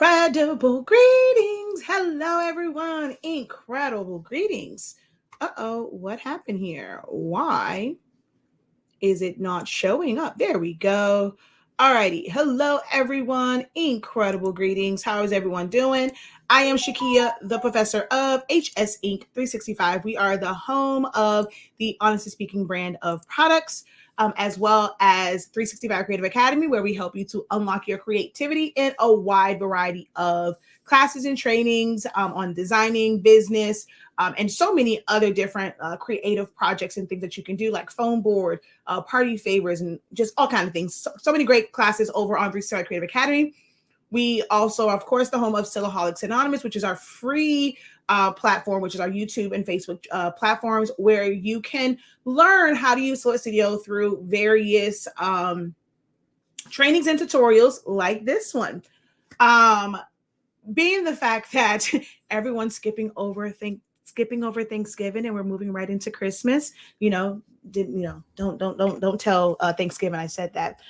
Incredible greetings. Hello, everyone. Incredible greetings. Uh-oh, what happened here? Why is it not showing up? There we go. Alrighty. Hello, everyone. Incredible greetings. How is everyone doing? I am Shakia, the professor of HS Inc. 365. We are the home of the Honestly Speaking brand of products, as well as 365 Creative Academy, where we help you to unlock your creativity in a wide variety of classes and trainings on designing, business, and so many other different creative projects and things that you can do, like phone board, party favors, and just all kinds of things. So many great classes over on 365 Creative Academy. We also are, of course, the home of Stillaholics Anonymous, which is our free platform, which is our YouTube and Facebook platforms, where you can learn how to use Silhouette Studio through various trainings and tutorials like this one. Being the fact that everyone's skipping over Thanksgiving and we're moving right into Christmas, don't tell Thanksgiving I said that.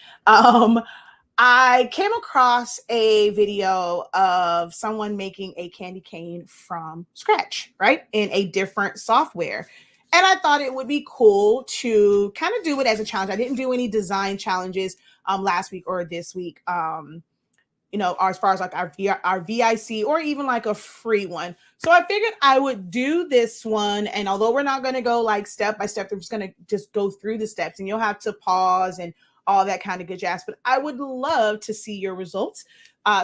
I came across a video of someone making a candy cane from scratch, right? In a different software. And I thought it would be cool to kind of do it as a challenge. I didn't do any design challenges last week or this week. As far as like our VIC or even like a free one. So I figured I would do this one. And although we're not going to go like step by step, we're just going to just go through the steps and you'll have to pause and all that kind of good jazz. But I would love to see your results.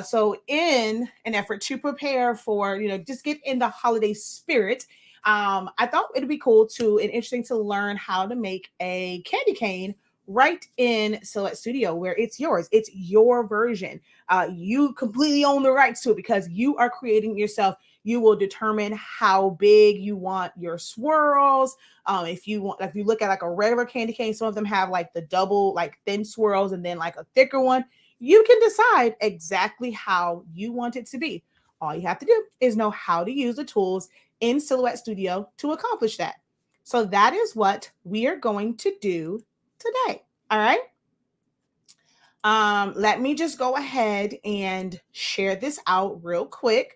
So in an effort to prepare for, just get in the holiday spirit, I thought it'd be cool and interesting to learn how to make a candy cane right in Silhouette Studio, where it's yours. It's your version. You completely own the rights to it because you are creating yourself. You will determine how big you want your swirls. If you look at like a regular candy cane, some of them have like the double, like thin swirls and then like a thicker one. You can decide exactly how you want it to be. All you have to do is know how to use the tools in Silhouette Studio to accomplish that. So that is what we are going to do today. All right. Let me just go ahead and share this out real quick.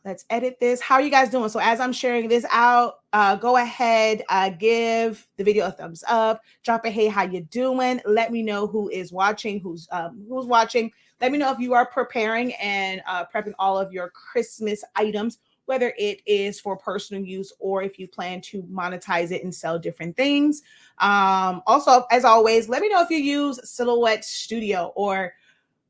Let's edit this. How are you guys doing? So as I'm sharing this out, go ahead, give the video a thumbs up, drop a hey, how you doing? Let me know who is watching, who's watching. Let me know if you are preparing and prepping all of your Christmas items, whether it is for personal use or if you plan to monetize it and sell different things. Also, as always, let me know if you use Silhouette Studio or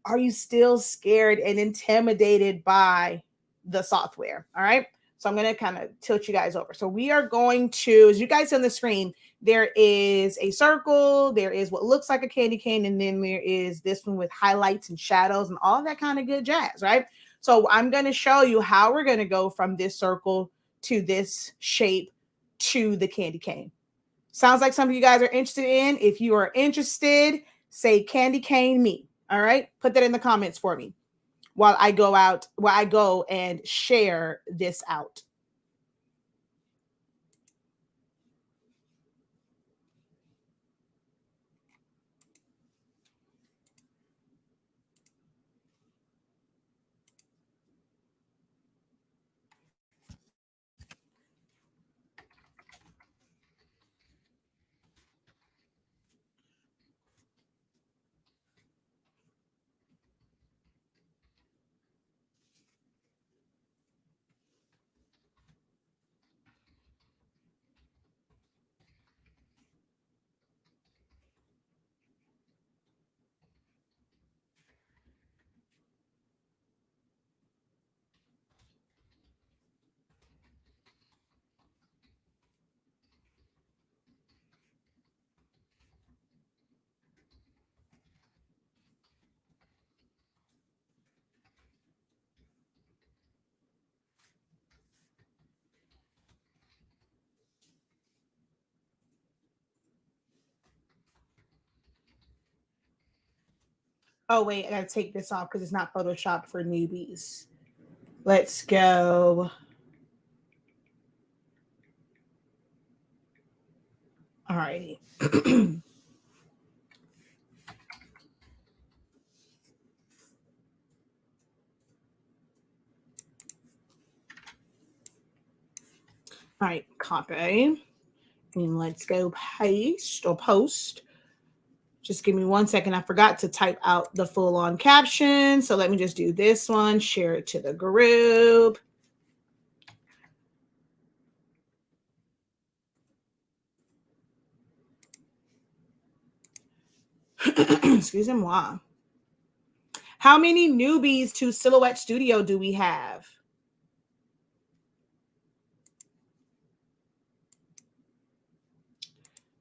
are you still scared and intimidated by the software? All right. So I'm going to kind of tilt you guys over. So we are going to, as you guys see on the screen, there is a circle, there is what looks like a candy cane, and then there is this one with highlights and shadows and all that kind of good jazz, right? So I'm going to show you how we're going to go from this circle to this shape to the candy cane. Sounds like some of you guys are interested in. If you are interested, say candy cane me. All right. Put that in the comments for me while I go and share this out. Oh, wait, I gotta take this off because it's not Photoshopped for newbies. Let's go. All righty. All right, copy. And let's go paste or post. Just give me 1 second. I forgot to type out the full on caption. So let me just do this one, share it to the group. Excusez-moi. How many newbies to Silhouette Studio do we have?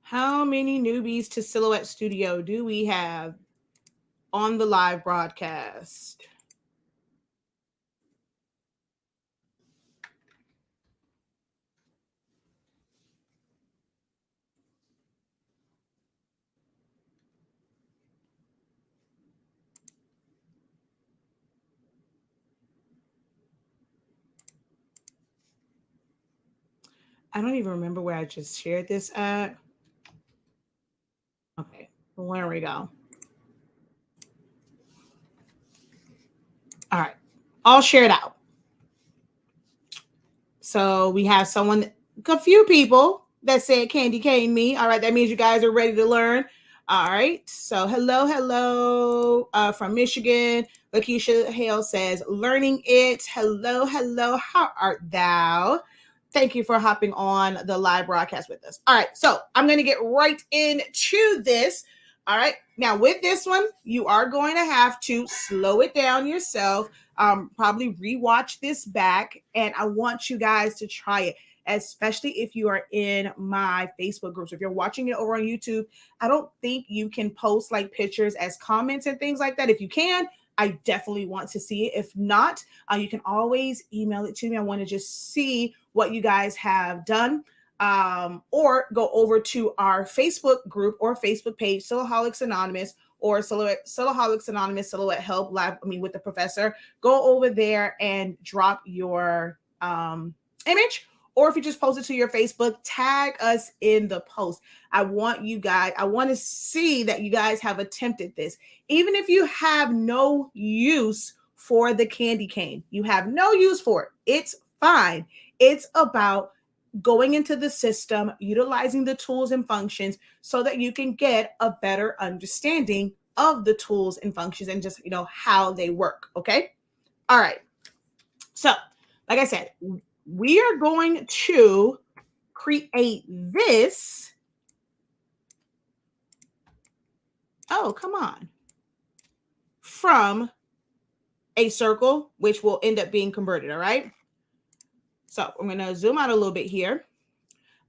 How many newbies to Silhouette Studio do we have on the live broadcast? I don't even remember where I just shared this at. Okay, well, there we go. All right, I'll share it out. So we have a few people that said candy cane me. All right, that means you guys are ready to learn. All right, so hello, from Michigan. Lakeisha Hale says, learning it. Hello, how art thou? Thank you for hopping on the live broadcast with us. All right, so I'm going to get right into this. All right, now with this one, you are going to have to slow it down yourself. Probably rewatch this back, and I want you guys to try it, especially if you are in my Facebook group. So if you're watching it over on YouTube, I don't think you can post like pictures as comments and things like that. If you can, I definitely want to see it. If not, you can always email it to me. I want to just see what you guys have done. Or go over to our Facebook group or Facebook page, Silhouettes Anonymous, or Silhouettes Anonymous Silhouette Help Live. With the professor. Go over there and drop your image. Or if you just post it to your Facebook, tag us in the post. I want to see that you guys have attempted this. Even if you have no use for the candy cane, you have no use for it. It's fine. It's about going into the system, utilizing the tools and functions so that you can get a better understanding of the tools and functions and just, how they work. Okay. All right. So, like I said, we are going to create this. Oh, come on. From a circle, which will end up being converted. All right. So I'm going to zoom out a little bit here.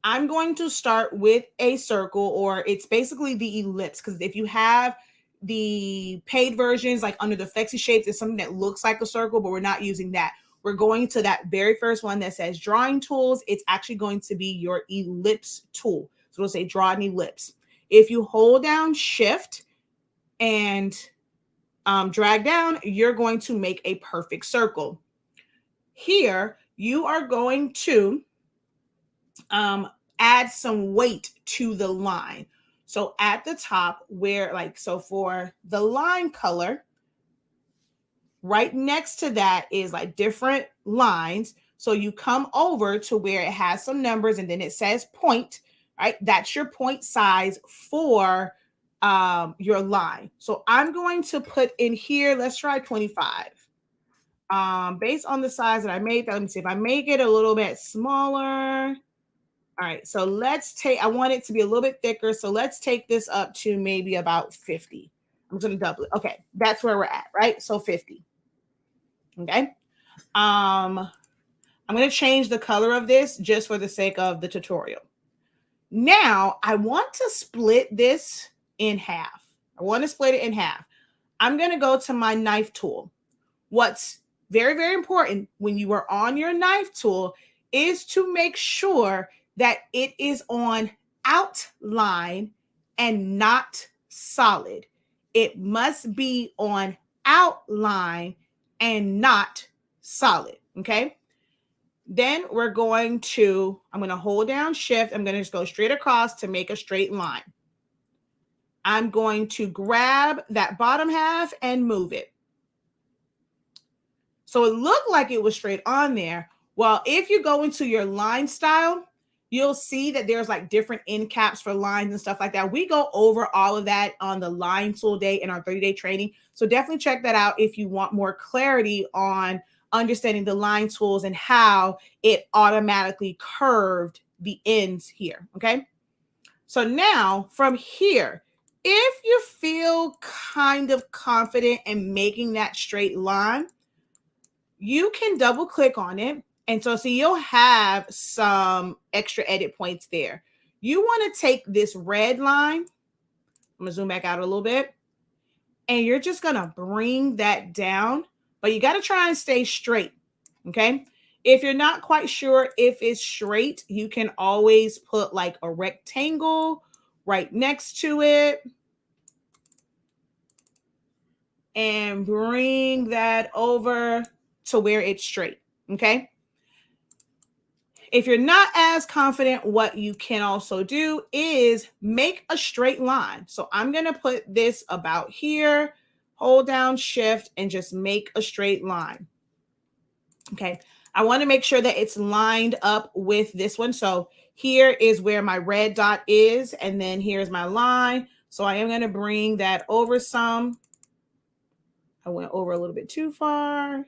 I'm going to start with a circle, or it's basically the ellipse, because if you have the paid versions, like under the flexi shapes, it's something that looks like a circle, but we're not using that. We're going to that very first one that says drawing tools. It's actually going to be your ellipse tool. So it'll say draw an ellipse. If you hold down shift and drag down, you're going to make a perfect circle. Here, you are going to add some weight to the line. So at the top for the line color, right next to that is like different lines. So you come over to where it has some numbers and then it says point, right? That's your point size for your line. So I'm going to put in here, let's try 25. Based on the size that I made, let me see if I make it a little bit smaller. All right, so I want it to be a little bit thicker. So let's take this up to maybe about 50. I'm going to double it. Okay, that's where we're at, right? So 50. Okay. I'm going to change the color of this just for the sake of the tutorial. Now, I want to split this in half. I want to split it in half. I'm going to go to my knife tool. What's very, very important when you are on your knife tool is to make sure that it is on outline and not solid. It must be on outline and not solid. Okay. Then I'm going to hold down shift. I'm going to just go straight across to make a straight line. I'm going to grab that bottom half and move it. So it looked like it was straight on there. Well, if you go into your line style, you'll see that there's like different end caps for lines and stuff like that. We go over all of that on the line tool day in our 30-day training. So definitely check that out if you want more clarity on understanding the line tools and how it automatically curved the ends here. Okay. So now from here, if you feel kind of confident in making that straight line, you can double click on it. And so see, you'll have some extra edit points there. You want to take this red line. I'm going to zoom back out a little bit. And you're just going to bring that down. But you got to try and stay straight. Okay. If you're not quite sure if it's straight, you can always put like a rectangle right next to it. And bring that over to where it's straight. Okay. If you're not as confident, what you can also do is make a straight line. So I'm going to put this about here, hold down shift and just make a straight line. Okay. I want to make sure that it's lined up with this one. So here is where my red dot is. And then here's my line. So I am going to bring that over some. I went over a little bit too far.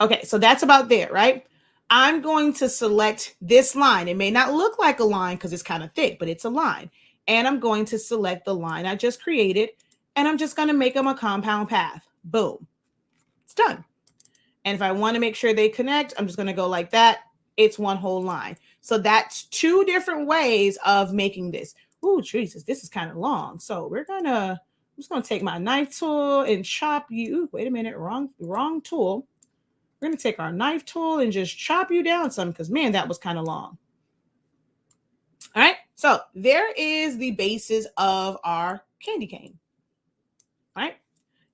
Okay, so that's about there, right? I'm going to select this line. It may not look like a line because it's kind of thick, but it's a line. And I'm going to select the line I just created, and I'm just going to make them a compound path. Boom. It's done. And if I want to make sure they connect, I'm just going to go like that. It's one whole line. So that's two different ways of making this. Oh, Jesus, this is kind of long. So I'm just going to take my knife tool and chop you. Ooh, wait a minute, wrong tool. We're going to take our knife tool and just chop you down some because, man, that was kind of long. All right. So there is the basis of our candy cane. All right.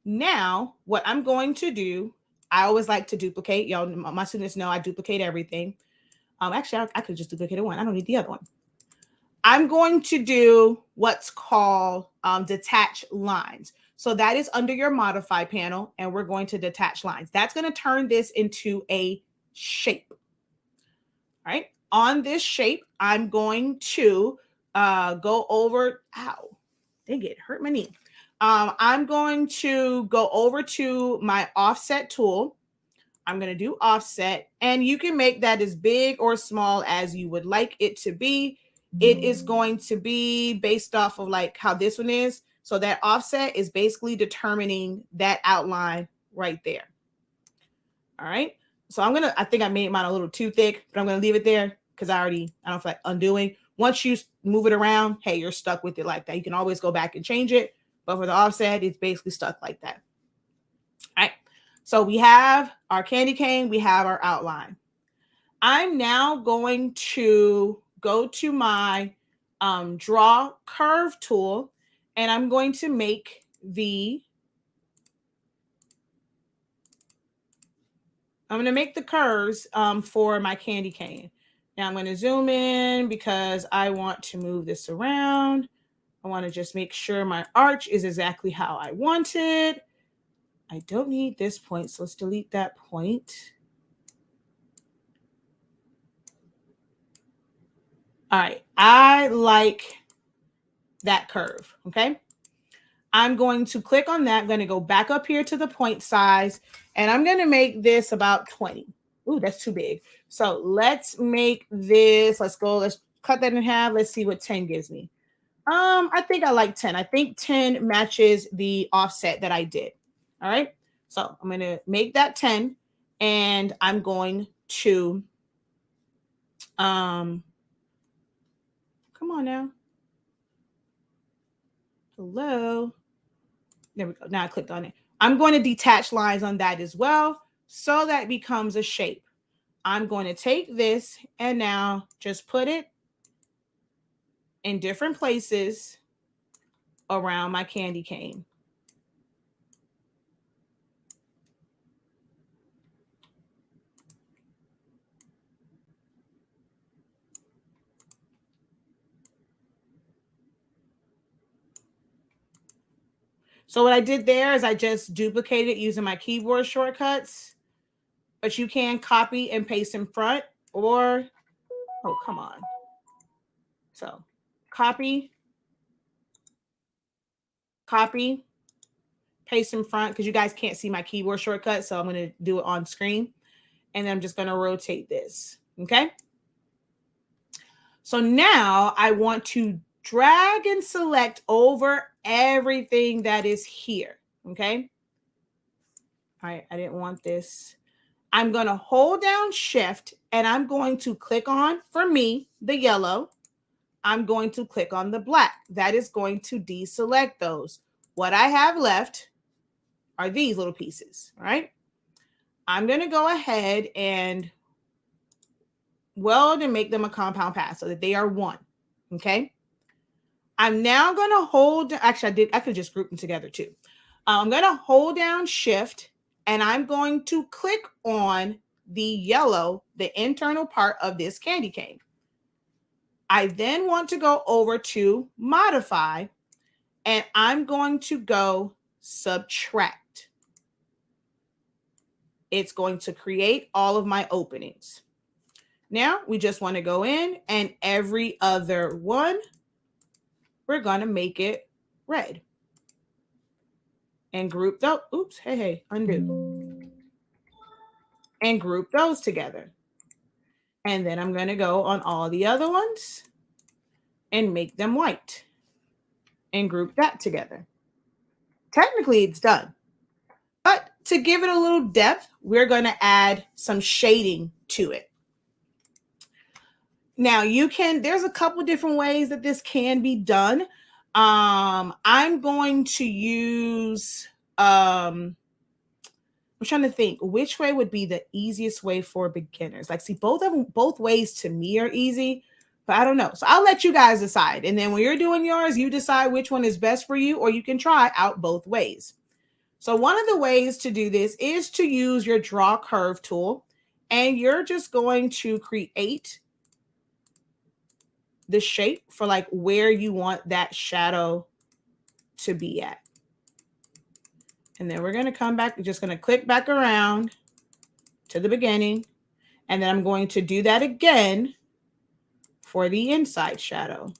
Now, what I'm going to do, I always like to duplicate. Y'all, my students know I duplicate everything. Actually, I could just duplicate one. I don't need the other one. I'm going to do what's called detach lines. So that is under your modify panel, and we're going to detach lines. That's going to turn this into a shape. All right. On this shape, I'm going to go over. Ow, dang it, hurt my knee. I'm going to go over to my offset tool. I'm going to do offset, and you can make that as big or small as you would like it to be. It is going to be based off of like how this one is. So that offset is basically determining that outline right there. All right. So I think I made mine a little too thick, but I'm going to leave it there because I don't feel like undoing. Once you move it around, hey, you're stuck with it like that. You can always go back and change it. But for the offset, it's basically stuck like that. All right. So we have our candy cane. We have our outline. I'm now going to go to my draw curve tool, and I'm going to make the curves for my candy cane. Now I'm going to zoom in because I want to move this around. I want to just make sure my arch is exactly how I want it. I don't need this point, so let's delete that point. All right, I like that curve, okay? I'm going to click on that. I'm going to go back up here to the point size, and I'm going to make this about 20. Ooh, that's too big. So let's make this, let's cut that in half. Let's see what 10 gives me. I think I like 10. I think 10 matches the offset that I did. All right. So I'm going to make that 10, and I'm going to, come on now. Hello. There we go. Now I clicked on it. I'm going to detach lines on that as well. So that becomes a shape. I'm going to take this and now just put it in different places around my candy cane. So what I did there is I just duplicated using my keyboard shortcuts, but you can copy and paste in front or, oh, come on. So copy, paste in front, because you guys can't see my keyboard shortcut. So I'm going to do it on screen. And then I'm just going to rotate this. Okay. So now I want to drag and select over everything that is here. Okay. All right. I didn't want this. I'm going to hold down Shift and I'm going to click on, for me, the yellow. I'm going to click on the black. That is going to deselect those. What I have left are these little pieces. All right. I'm going to go ahead and weld and make them a compound path so that they are one. Okay. I'm now going to hold, actually I could just group them together too. I'm going to hold down Shift and I'm going to click on the yellow, the internal part of this candy cane. I then want to go over to modify and I'm going to go subtract. It's going to create all of my openings. Now we just want to go in and every other one, we're going to make it red. And group those. Oops, hey, undo. And group those together. And then I'm going to go on all the other ones and make them white. And group that together. Technically, it's done. But to give it a little depth, we're going to add some shading to it. Now there's a couple different ways that this can be done. I'm going to use, I'm trying to think which way would be the easiest way for beginners. Like, see, both ways to me are easy, but I don't know. So I'll let you guys decide. And then when you're doing yours, you decide which one is best for you, or you can try out both ways. So one of the ways to do this is to use your draw curve tool, and you're just going to create the shape for like where you want that shadow to be at. And then we're going to come back. We're just going to click back around to the beginning. And then I'm going to do that again for the inside shadow.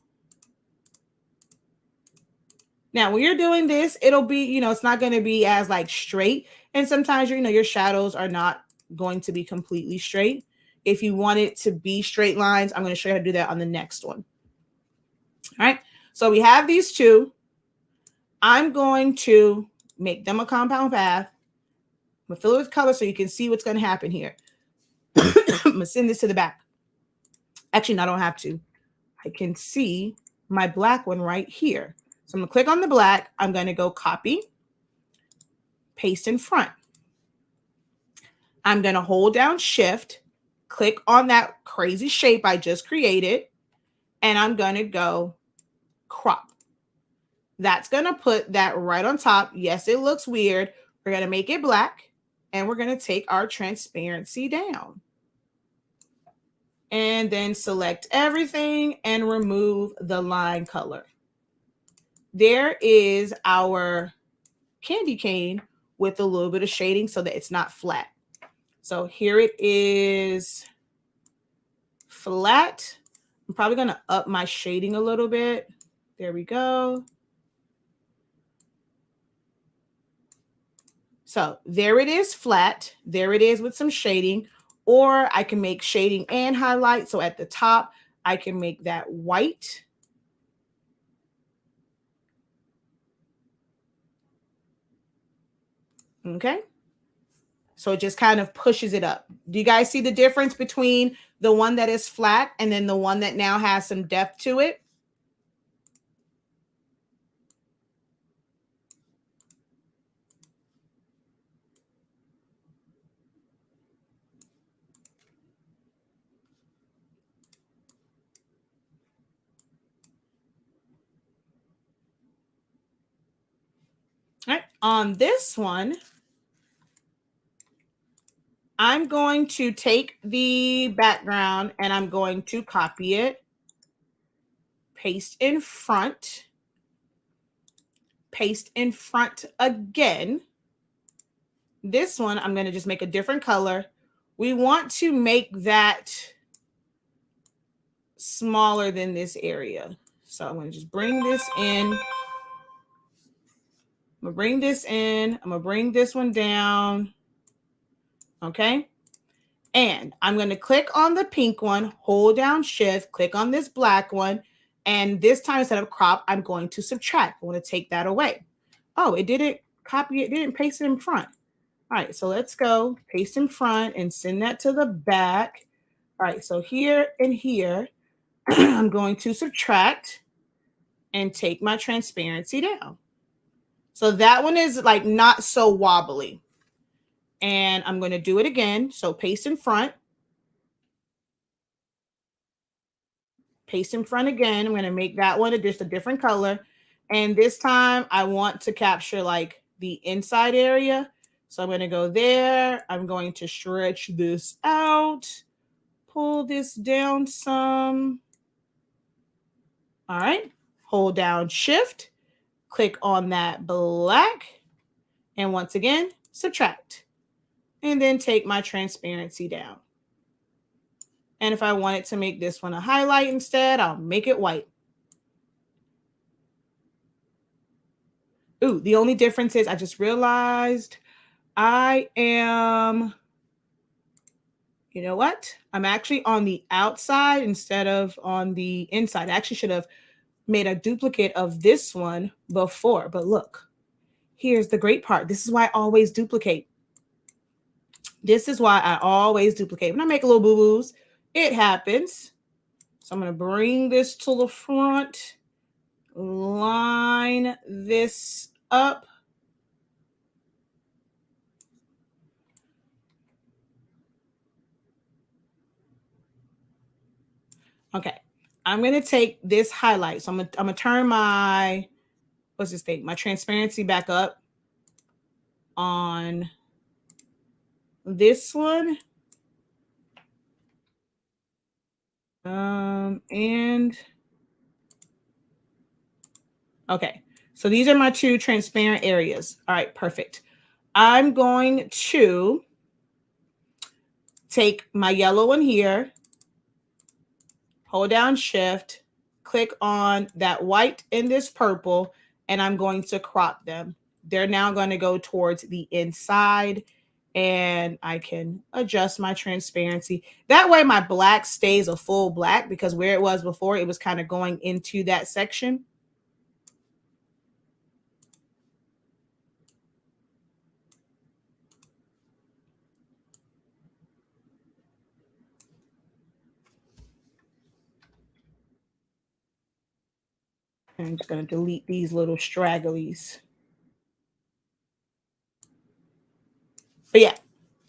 Now, when you're doing this, it'll be, it's not going to be as like straight. And sometimes, your shadows are not going to be completely straight. If you want it to be straight lines, I'm going to show you how to do that on the next one. All right. So we have these two. I'm going to make them a compound path. I'm going to fill it with color so you can see what's going to happen here. I'm going to send this to the back. Actually, no, I don't have to. I can see my black one right here. So I'm going to click on the black. I'm going to go copy, paste in front. I'm going to hold down Shift, click on that crazy shape I just created, and I'm going to go crop. That's going to put that right on top. Yes, it looks weird. We're going to make it black, and we're going to take our transparency down. And then select everything and remove the line color. There is our candy cane with a little bit of shading so that it's not flat. So here it is flat. I'm probably going to up my shading a little bit. There we go. So there it is flat. There it is with some shading. Or I can make shading and highlight. So at the top, I can make that white. Okay. So it just kind of pushes it up. Do you guys see the difference between the one that is flat and then the one that now has some depth to it? All right. On this one, I'm going to take the background and I'm going to copy it, paste in front, paste in front again. This one, I'm going to just make a different color. We want to make that smaller than this area. So I'm going to just bring this in. I'm going to bring this in. I'm going to bring this one down. Okay. And I'm going to click on the pink one, hold down shift, click on this black one. And this time, instead of crop, I'm going to subtract. I want to take that away. Oh, it didn't copy it, didn't paste it in front. All right, so let's go paste in front and send that to the back. All right, so here and here, I'm going to subtract and take my transparency down. So that one is like not so wobbly. And I'm going to do it again. So paste in front. Paste in front again. I'm going to make that one just a different color. And this time I want to capture like the inside area. So I'm going to go there. I'm going to stretch this out, pull this down some. All right. Hold down shift, click on that black. And once again, subtract. And then take my transparency down. And if I wanted to make this one a highlight instead, I'll make it white. Ooh, the only difference is I just realized I am, you know what? I'm actually on the outside instead of on the inside. I actually should have made a duplicate of this one before, but look, here's the great part. This is why I always duplicate. This is why I always duplicate. When I make a little boo-boos, it happens. So I'm going to bring this to the front, line this up. Okay, I'm going to take this highlight. So I'm going to turn my, what's this thing? My transparency back up on this one. And okay, so these are my two transparent areas. All right, perfect. I'm going to take my yellow one here, hold down shift, click on that white and this purple, and I'm going to crop them. They're now going to go towards the inside, and I can adjust my transparency. That way my black stays a full black, because where it was before, it was kind of going into that section. I'm just going to delete these little stragglies. But yeah,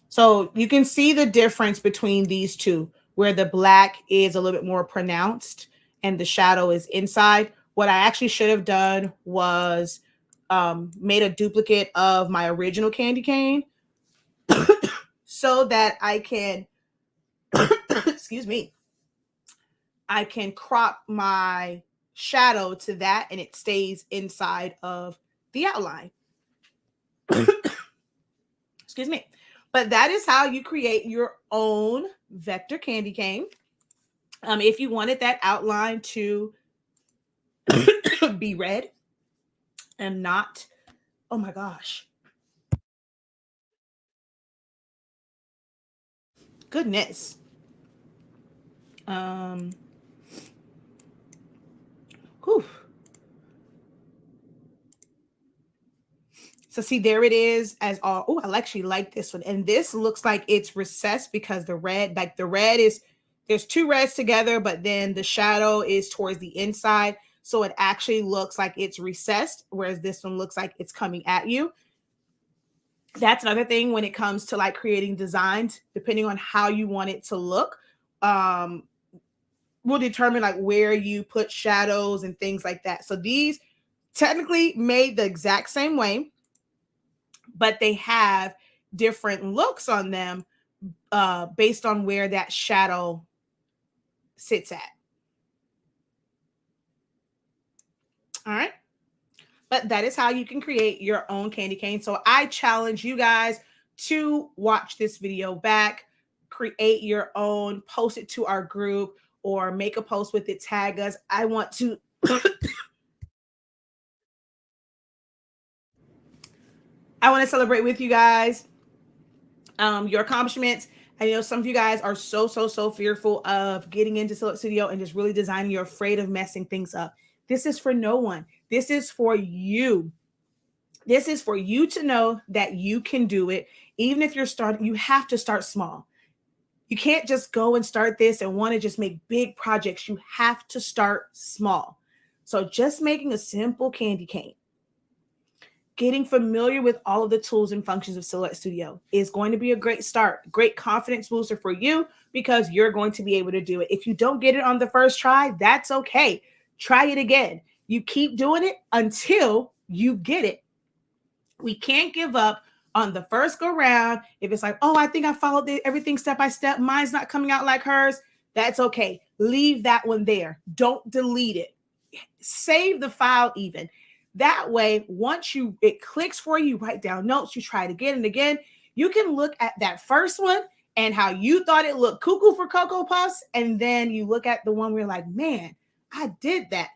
so you can see the difference between these two, where the black is a little bit more pronounced and the shadow is inside. What I actually should have done was made a duplicate of my original candy cane so that I can, excuse me, I can crop my shadow to that and it stays inside of the outline. Excuse me. But that is how you create your own vector candy cane. If you wanted that outline to be red and not, oh my gosh, goodness. Whew. So see, there it is as all. Oh, I actually like this one. And this looks like it's recessed because the red, like the red is, there's two reds together, but then the shadow is towards the inside. So it actually looks like it's recessed, whereas this one looks like it's coming at you. That's another thing when it comes to like creating designs, depending on how you want it to look, will determine like where you put shadows and things like that. So these technically made the exact same way, but they have different looks on them based on where that shadow sits at. All right. But that is how you can create your own candy cane. So I challenge you guys to watch this video back, create your own, post it to our group, or make a post with it, tag us. I want to I want to celebrate with you guys your accomplishments. I know some of you guys are so fearful of getting into Silhouette Studio and just really designing. You're afraid of messing things up. This is for no one. This is for you. This is for you to know that you can do it. Even if you're starting, you have to start small. You can't just go and start this and want to just make big projects. You have to start small. So just making a simple candy cane, getting familiar with all of the tools and functions of Silhouette Studio is going to be a great start, great confidence booster for you, because you're going to be able to do it. If you don't get it on the first try, that's okay. Try it again. You keep doing it until you get it. We can't give up on the first go round. If it's like, oh, I think I followed everything step by step, mine's not coming out like hers, that's okay. Leave that one there. Don't delete it. Save the file even. That way, once it clicks for you, write down notes, you try it again and again, you can look at that first one and how you thought it looked cuckoo for Cocoa Puffs, and then you look at the one where you're like, man, I did that.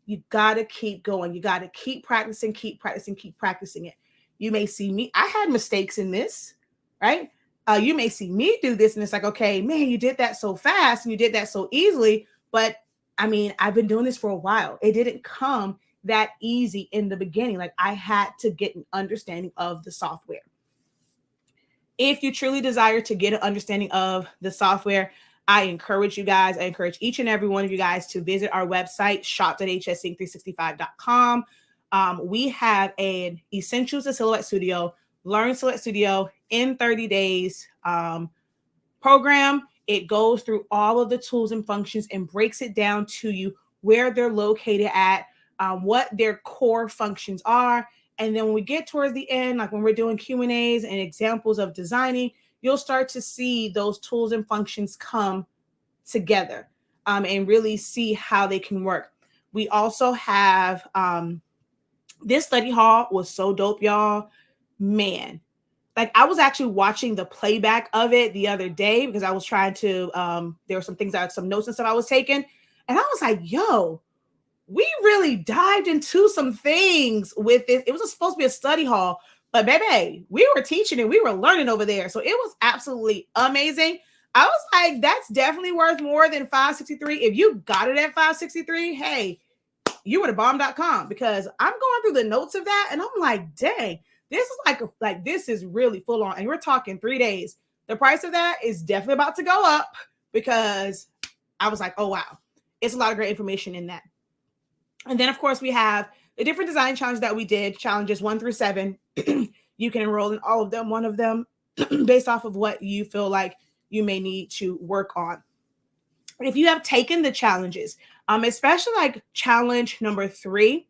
You got to keep going. You got to keep practicing it. You may see me, I had mistakes in this, right? You may see me do this and it's like, okay, man, you did that so fast and you did that so easily. But I mean, I've been doing this for a while. It didn't come that easy in the beginning. Like, I had to get an understanding of the software. If you truly desire to get an understanding of the software, I encourage each and every one of you guys to visit our website, shop.hsink365.com. We have an Essentials of Silhouette Studio, Learn Silhouette Studio in 30 days program. It goes through all of the tools and functions and breaks it down to you, where they're located at, what their core functions are. And then when we get towards the end, like when we're doing Q&As and examples of designing, you'll start to see those tools and functions come together and really see how they can work. We also have this study hall was so dope, y'all. Man, like, I was actually watching the playback of it the other day because I was trying to, there were some notes and stuff I was taking. And I was like, yo, we really dived into some things with this. It was supposed to be a study hall, but baby, we were teaching and we were learning over there. So it was absolutely amazing. I was like, that's definitely worth more than $563. If you got it at $563, hey, you were to bomb.com, because I'm going through the notes of that and I'm like, dang, this is like this is really full on. And we're talking 3 days. The price of that is definitely about to go up, because I was like, oh, wow, it's a lot of great information in that. And then, of course, we have the different design challenges that we did, challenges 1 through 7. You can enroll in all of them, one of them, based off of what you feel like you may need to work on. And if you have taken the challenges, especially like challenge number 3,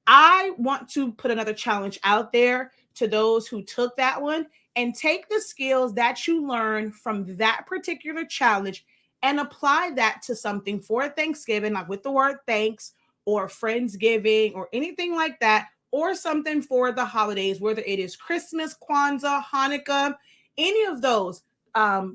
I want to put another challenge out there to those who took that one, and take the skills that you learned from that particular challenge and apply that to something for Thanksgiving, like with the word thanks, or Friendsgiving, or anything like that, or something for the holidays, whether it is Christmas, Kwanzaa, Hanukkah, any of those.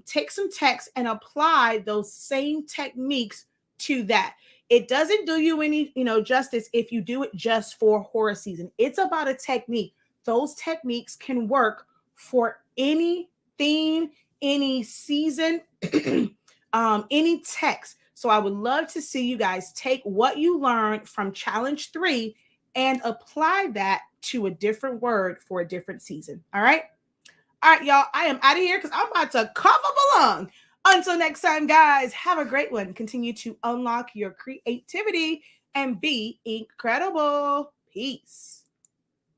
Take some text and apply those same techniques to that. It doesn't do you any, justice if you do it just for horror season. It's about a technique. Those techniques can work for any theme, any season, any text. So I would love to see you guys take what you learned from challenge 3 and apply that to a different word for a different season. All right. All right, y'all. I am out of here because I'm about to cough up a lung. Until next time, guys, have a great one. Continue to unlock your creativity and be incredible. Peace.